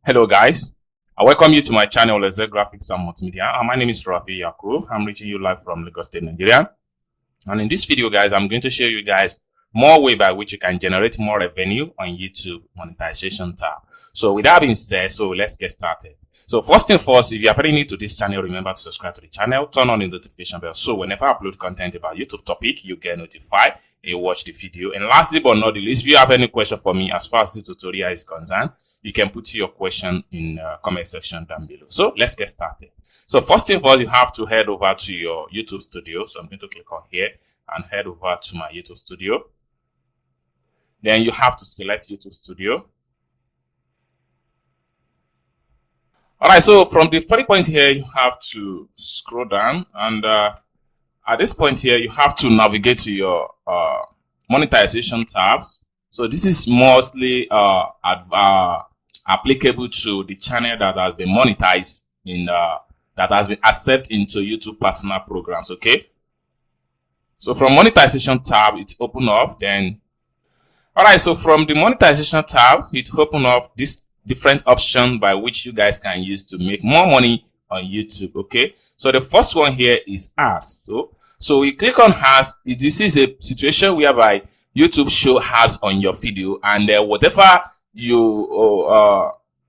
Hello guys, I welcome you to my channel Yourself Graphics and Multimedia. My name is Rafi Yaku. I'm reaching you live from Lagos State, Nigeria. And in this video guys, I'm going to show you guys more way by which you can generate more revenue on YouTube monetization tab. So with that being said, let's get started. So first thing first, if you are very new to this channel, remember to subscribe to the channel, turn on the notification bell. So whenever I upload content about YouTube topic, you get notified and you watch the video. And lastly but not the least, if you have any question for me as far as this tutorial is concerned, you can put your question in the comment section down below. So let's get started. So first thing first, you have to head over to your YouTube studio. So I'm going to click on here and head over to my YouTube studio. Then you have to select YouTube studio. Alright, so from the 30 points here, you have to scroll down, and at this point here, you have to navigate to your monetization tabs. So this is mostly applicable to the channel that has been monetized in that has been accepted into YouTube partner programs. Okay. So from monetization tab, it's open up. Then, alright, so from the monetization tab, it open up this different option by which you guys can use to make more money on YouTube. Okay, so the first one here is ads. So we click on ads. This is a situation whereby YouTube show ads on your video, and whatever you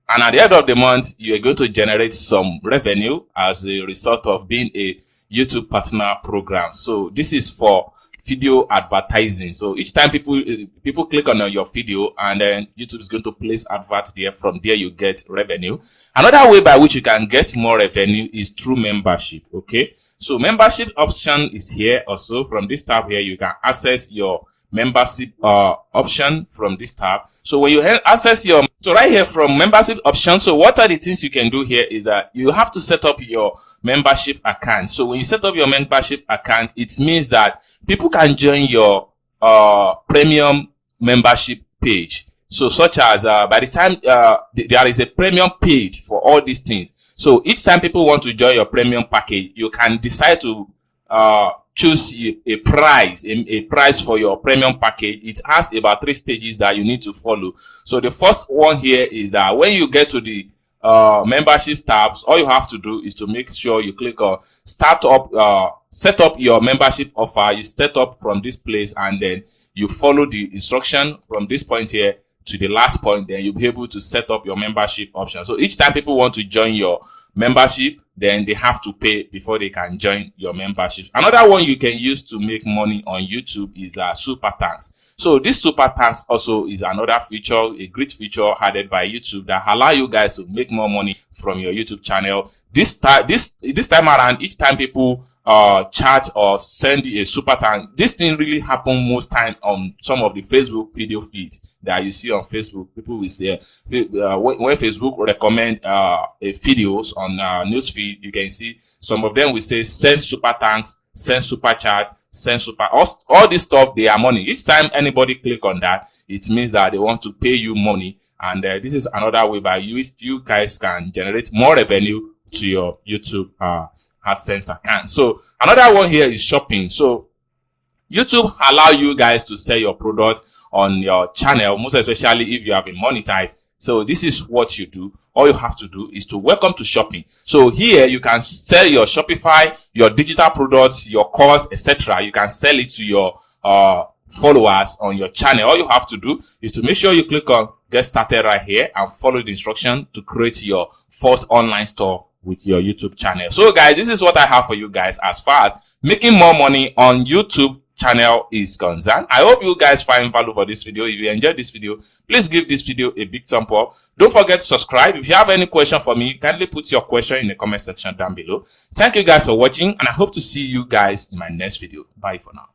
and at the end of the month, you are going to generate some revenue as a result of being a YouTube partner program. So this is for video advertising. So each time people click on your video, and then YouTube is going to place advert there. From there you get revenue. Another way by which you can get more revenue is through membership. Okay, so membership option is here also. From this tab here, you can access your membership option from this tab. So when you access right here from membership option, so what are the things you can do here is that you have to set up your membership account. So when you set up your membership account, it means that people can join your premium membership page. So such as by the time there is a premium page for all these things. So each time people want to join your premium package, you can decide to choose a price for your premium package. It has about 3 stages that you need to follow. So the first one here is that when you get to the membership tabs, all you have to do is to make sure you click on set up your membership offer. You set up from this place, and then you follow the instruction from this point here to the last point. Then you'll be able to set up your membership option. So each time people want to join your membership, then they have to pay before they can join your membership. Another one you can use to make money on YouTube is super thanks. So this super thanks also is another feature, a great feature added by YouTube that allow you guys to make more money from your YouTube channel. This time around, each time people chat or send a super thanks, this thing really happen most time on some of the Facebook video feeds that you see on Facebook. People will say when Facebook recommend videos on newsfeed, you can see some of them will say send super thanks, send super chat, send super, all this stuff. They are money. Each time anybody click on that, it means that they want to pay you money, and this is another way by which you guys can generate more revenue to your YouTube AdSense account. So another one here is shopping. So YouTube allow you guys to sell your product on your channel, most especially if you have been monetized. So this is what you do. All you have to do is to welcome to shopping. So here you can sell your Shopify, your digital products, your course, etc. You can sell it to your followers on your channel. All you have to do is to make sure you click on get started right here and follow the instruction to create your first online store with your YouTube channel. So guys, this is what I have for you guys as far as making more money on YouTube channel is concerned. I hope you guys find value for this video. If you enjoyed this video, please give this video a big thumb up. Don't forget to subscribe. If you have any question for me, kindly put your question in the comment section down below. Thank you guys for watching, and I hope to see you guys in my next video. Bye for now.